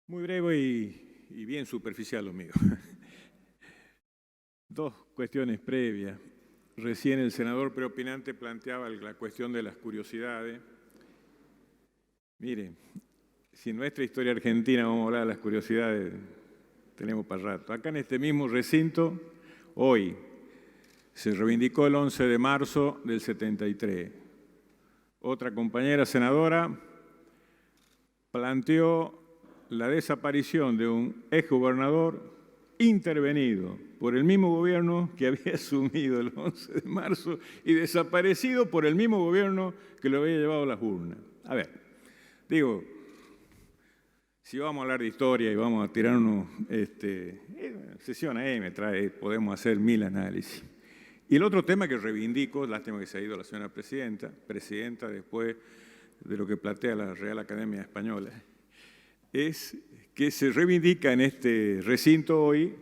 Muy breve y bien superficial lo mío. Dos cuestiones previas. Recién el senador preopinante planteaba la cuestión de las curiosidades. Mire, si en nuestra historia argentina vamos a hablar de las curiosidades, tenemos para rato. Acá en este mismo recinto, hoy, se reivindicó el 11 de marzo del 73. Otra compañera senadora planteó la desaparición de un exgobernador intervenido por el mismo gobierno que había asumido el 11 de marzo y desaparecido por el mismo gobierno que lo había llevado a las urnas. A ver, digo, si vamos a hablar de historia y vamos a tirarnos sesión ahí me trae, podemos hacer mil análisis. Y el otro tema que reivindico, lástima que se ha ido la señora presidenta después de lo que plantea la Real Academia Española, es que se reivindica en este recinto hoy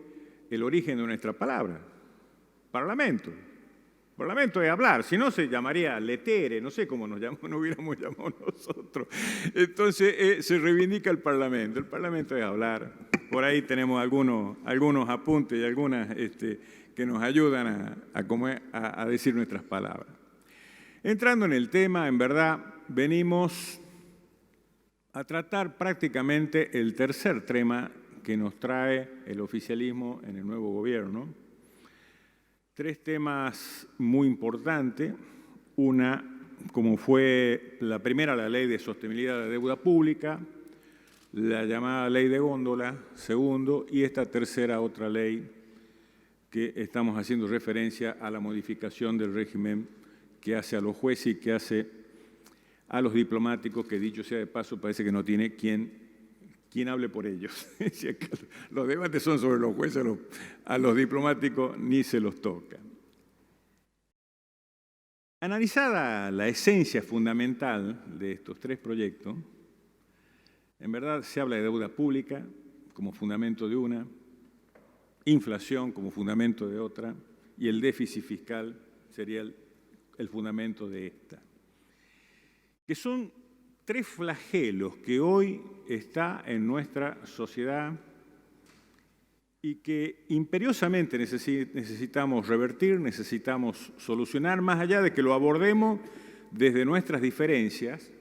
el origen de nuestra palabra, parlamento. Parlamento es hablar, si no se llamaría letere, no sé cómo nos hubiéramos llamado nosotros. Entonces se reivindica el parlamento es hablar. Por ahí tenemos algunos apuntes y algunas que nos ayudan a decir nuestras palabras. Entrando en el tema, en verdad, venimos a tratar prácticamente el tercer tema que nos trae el oficialismo en el nuevo gobierno. Tres temas muy importantes. Una, como fue la primera, la Ley de Sostenibilidad de la Deuda Pública, la llamada Ley de Góndola, segundo, y esta tercera, otra ley que estamos haciendo referencia a la modificación del régimen que hace a los jueces y que hace a los diplomáticos, que dicho sea de paso, parece que no tiene quien hable por ellos. Los debates son sobre los jueces, a los diplomáticos ni se los toca. Analizada la esencia fundamental de estos tres proyectos, en verdad se habla de deuda pública como fundamento de una, inflación como fundamento de otra, y el déficit fiscal sería el fundamento de esta, que son tres flagelos que hoy está en nuestra sociedad y que imperiosamente necesitamos revertir, necesitamos solucionar, más allá de que lo abordemos desde nuestras diferencias,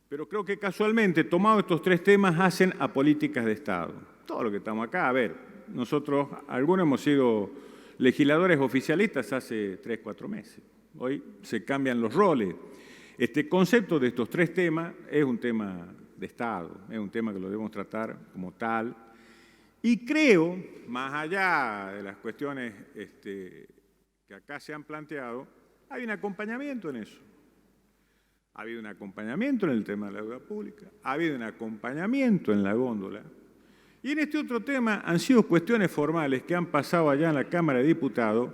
pero creo que casualmente, tomados estos tres temas, hacen a políticas de Estado. Todo lo que estamos acá, a ver, nosotros, algunos hemos sido legisladores oficialistas hace 3, 4 meses. Hoy se cambian los roles. Este concepto de estos tres temas es un tema de Estado, es un tema que lo debemos tratar como tal. Y creo, más allá de las cuestiones que acá se han planteado, hay un acompañamiento en eso. Ha habido un acompañamiento en el tema de la deuda pública, ha habido un acompañamiento en la góndola. Y en este otro tema han sido cuestiones formales que han pasado allá en la Cámara de Diputados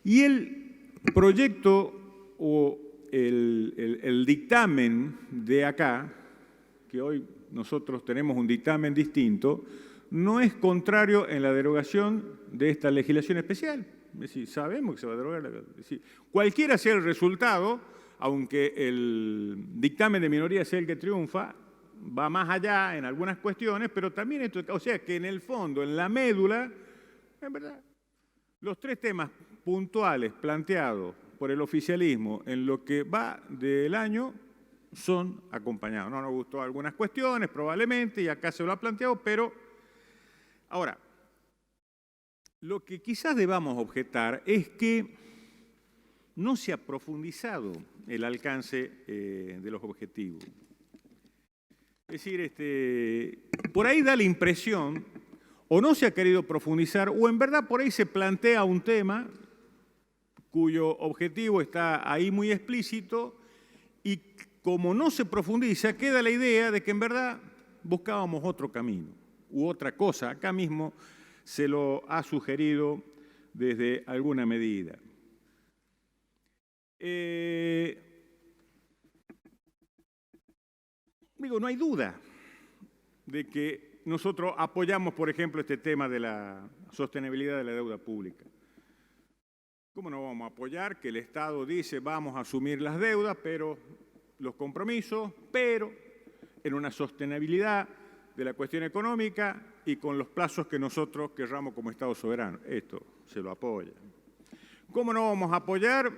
y el proyecto o el dictamen de acá, que hoy nosotros tenemos un dictamen distinto, no es contrario en la derogación de esta legislación especial. Es decir, sabemos que se va a derogar. Es decir, cualquiera sea el resultado, aunque el dictamen de minoría sea el que triunfa, va más allá en algunas cuestiones, pero también esto, o sea que en el fondo, en la médula, en verdad, los tres temas puntuales planteados por el oficialismo en lo que va del año son acompañados. No nos gustó algunas cuestiones, probablemente, y acá se lo ha planteado, pero ahora, lo que quizás debamos objetar es que no se ha profundizado el alcance de los objetivos. Es decir, por ahí da la impresión, o no se ha querido profundizar, o en verdad por ahí se plantea un tema cuyo objetivo está ahí muy explícito y como no se profundiza, queda la idea de que en verdad buscábamos otro camino u otra cosa. Acá mismo se lo ha sugerido desde alguna medida. No hay duda de que nosotros apoyamos, por ejemplo, este tema de la sostenibilidad de la deuda pública. ¿Cómo no vamos a apoyar que el Estado dice vamos a asumir las deudas, pero los compromisos, pero en una sostenibilidad de la cuestión económica y con los plazos que nosotros querramos como Estado soberano. Esto se lo apoya. ¿Cómo no vamos a apoyar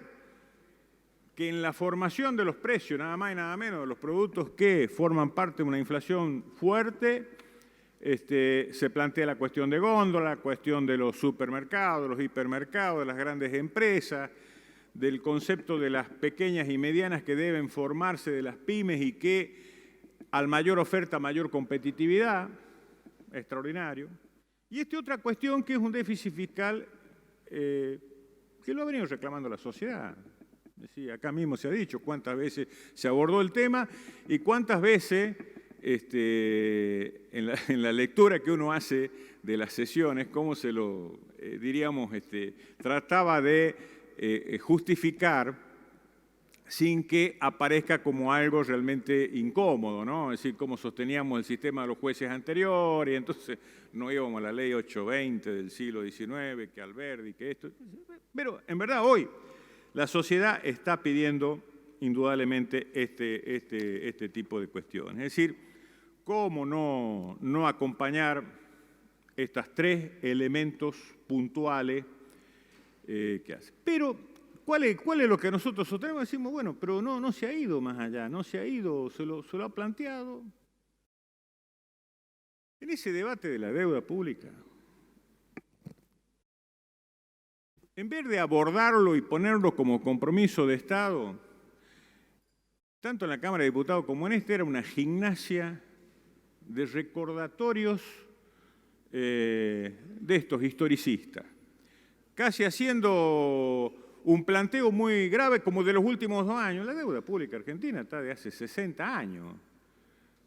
que en la formación de los precios, nada más y nada menos, de los productos que forman parte de una inflación fuerte, se plantea la cuestión de góndola, la cuestión de los supermercados, de los hipermercados, de las grandes empresas, del concepto de las pequeñas y medianas que deben formarse de las pymes y que al mayor oferta, mayor competitividad, extraordinario. Y otra cuestión que es un déficit fiscal que lo ha venido reclamando la sociedad. Sí, acá mismo se ha dicho cuántas veces se abordó el tema y cuántas veces en la lectura que uno hace de las sesiones, cómo se lo, diríamos, trataba de justificar sin que aparezca como algo realmente incómodo, ¿no? Es decir, cómo sosteníamos el sistema de los jueces anteriores, y entonces no íbamos a la ley 820 del siglo XIX, que Alberdi, que esto. Pero en verdad hoy la sociedad está pidiendo indudablemente este tipo de cuestiones. Es decir, cómo no acompañar estos tres elementos puntuales que hace. Pero, ¿cuál es lo que nosotros sostenemos? Decimos, bueno, pero no se ha ido más allá, no se ha ido, se lo ha planteado. En ese debate de la deuda pública, en vez de abordarlo y ponerlo como compromiso de Estado, tanto en la Cámara de Diputados como en era una gimnasia de recordatorios de estos historicistas, casi haciendo un planteo muy grave como de los últimos 2 años. La deuda pública argentina está de hace 60 años.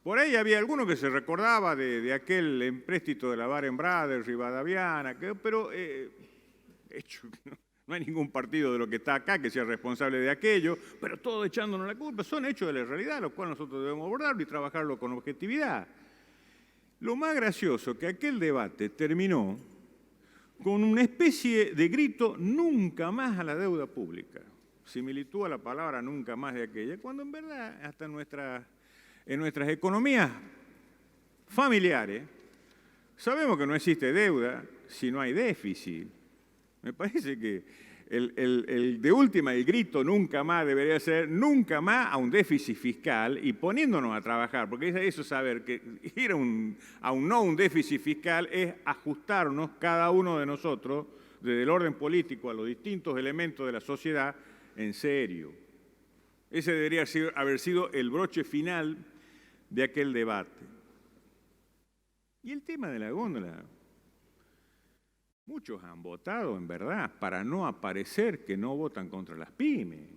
Por ahí había alguno que se recordaba de aquel empréstito de la Baring Brothers, Rivadaviana, pero hecho, no hay ningún partido de lo que está acá que sea responsable de aquello, pero todos echándonos la culpa, son hechos de la realidad, los cuales nosotros debemos abordarlo y trabajarlo con objetividad. Lo más gracioso que aquel debate terminó con una especie de grito nunca más a la deuda pública, similitud a la palabra nunca más de aquella, cuando en verdad hasta en nuestras economías familiares sabemos que no existe deuda si no hay déficit. Me parece que de última el grito nunca más debería ser nunca más a un déficit fiscal y poniéndonos a trabajar, porque eso saber que ir a un déficit fiscal es ajustarnos cada uno de nosotros desde el orden político a los distintos elementos de la sociedad en serio. Ese debería haber sido el broche final de aquel debate. Y el tema de la góndola. Muchos han votado, en verdad, para no aparecer que no votan contra las pymes.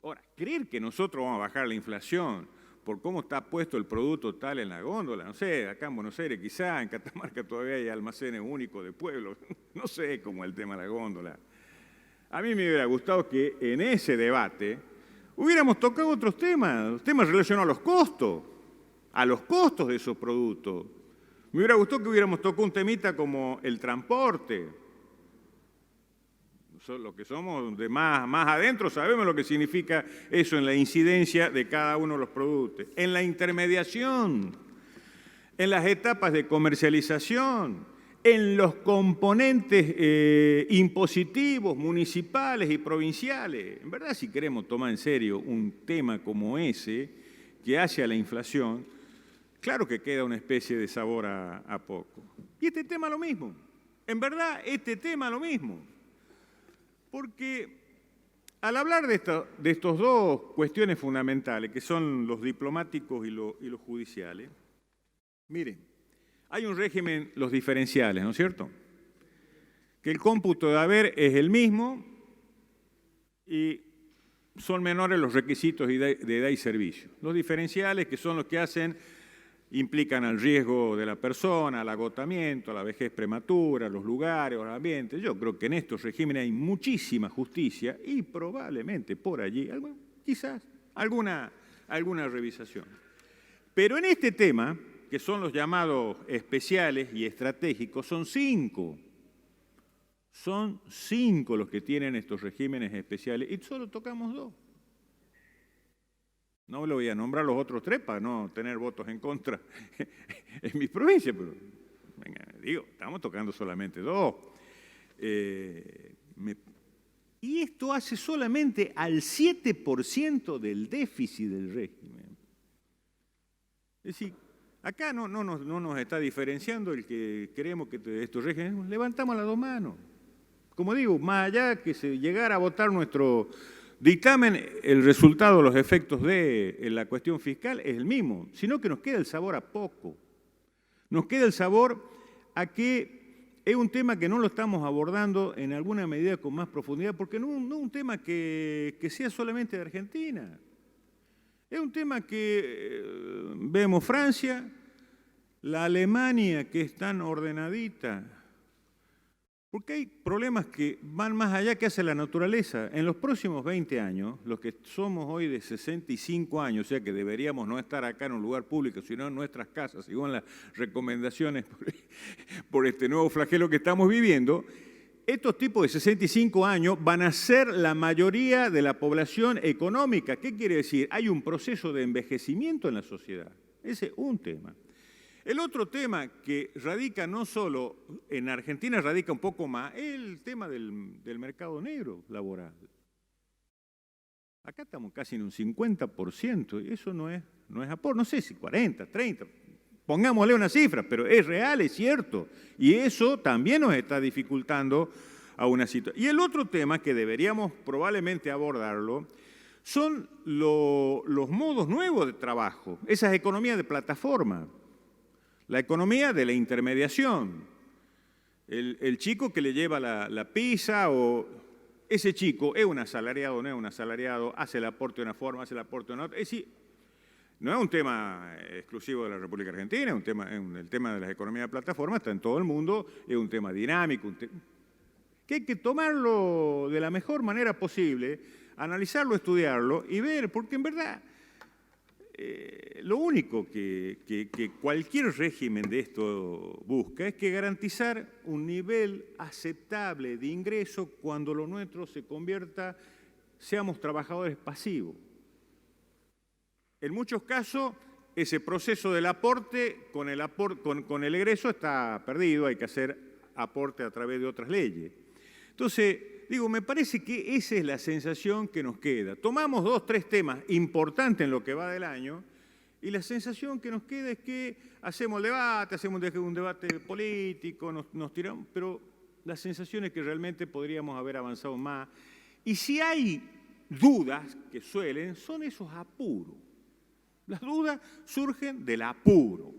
Ahora, creer que nosotros vamos a bajar la inflación por cómo está puesto el producto tal en la góndola, no sé, acá en Buenos Aires quizá, en Catamarca todavía hay almacenes únicos de pueblo, no sé cómo es el tema de la góndola. A mí me hubiera gustado que en ese debate hubiéramos tocado otros temas relacionados a los costos de esos productos. Me hubiera gustado que hubiéramos tocado un temita como el transporte. Los que somos de más adentro sabemos lo que significa eso en la incidencia de cada uno de los productos. En la intermediación, en las etapas de comercialización, en los componentes impositivos municipales y provinciales. En verdad, si queremos tomar en serio un tema como ese, que hace a la inflación, claro que queda una especie de sabor a poco. Y este tema lo mismo. En verdad, este tema lo mismo. Porque al hablar de estos dos cuestiones fundamentales, que son los diplomáticos y los judiciales, miren, hay un régimen, los diferenciales, ¿no es cierto? Que el cómputo de haber es el mismo y son menores los requisitos de edad y servicio. Los diferenciales, que son los que implican al riesgo de la persona, al agotamiento, a la vejez prematura, los lugares, los ambientes. Yo creo que en estos regímenes hay muchísima justicia y probablemente por allí, quizás, alguna revisación. Pero en este tema, que son los llamados especiales y estratégicos, son 5. Son 5 los que tienen estos regímenes especiales y solo tocamos 2. No le voy a nombrar los otros tres para no tener votos en contra en mi provincia, pero venga, digo, estamos tocando solamente dos. Y esto hace solamente al 7% del déficit del régimen. Es decir, acá no nos está diferenciando el que creemos que estos regímenes, levantamos las dos manos. Como digo, más allá que se llegara a votar nuestro dictamen, el resultado, los efectos de la cuestión fiscal es el mismo, sino que nos queda el sabor a poco. Nos queda el sabor a que es un tema que no lo estamos abordando en alguna medida con más profundidad, porque no es un tema que sea solamente de Argentina. Es un tema que vemos Francia, la Alemania, que es tan ordenadita, porque hay problemas que van más allá que hace la naturaleza. En los próximos 20 años, los que somos hoy de 65 años, o sea que deberíamos no estar acá en un lugar público, sino en nuestras casas, según las recomendaciones por este nuevo flagelo que estamos viviendo, estos tipos de 65 años van a ser la mayoría de la población económica. ¿Qué quiere decir? Hay un proceso de envejecimiento en la sociedad. Ese es un tema. El otro tema que radica no solo en Argentina, radica un poco más, es el tema del mercado negro laboral. Acá estamos casi en un 50%, y eso no es aporte, no sé si 40, 30, pongámosle una cifra, pero es real, es cierto, y eso también nos está dificultando a una situación. Y el otro tema que deberíamos probablemente abordarlo son los modos nuevos de trabajo, esas economías de plataforma. La economía de la intermediación. El chico que le lleva la pizza, o ese chico es un asalariado o no es un asalariado, hace el aporte de una forma, hace el aporte de una otra. Es decir, no es un tema exclusivo de la República Argentina, el tema de las economías de plataforma está en todo el mundo, es un tema dinámico, que hay que tomarlo de la mejor manera posible, analizarlo, estudiarlo y ver, porque en verdad lo único que cualquier régimen de esto busca es que garantizar un nivel aceptable de ingreso cuando lo nuestro se convierta, seamos trabajadores pasivos. En muchos casos, ese proceso del aporte con el egreso está perdido, hay que hacer aporte a través de otras leyes. Entonces, digo, me parece que esa es la sensación que nos queda. Tomamos 2, 3 temas importantes en lo que va del año y la sensación que nos queda es que hacemos el debate, hacemos un debate político, nos tiramos, pero la sensación es que realmente podríamos haber avanzado más. Y si hay dudas, que son esos apuros. Las dudas surgen del apuro.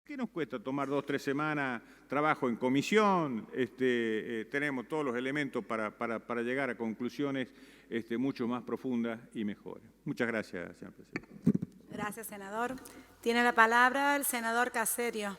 ¿Qué nos cuesta tomar 2, 3 semanas, trabajo en comisión? Tenemos todos los elementos para llegar a conclusiones mucho más profundas y mejores. Muchas gracias, señor presidente. Gracias, senador. Tiene la palabra el senador Caserio.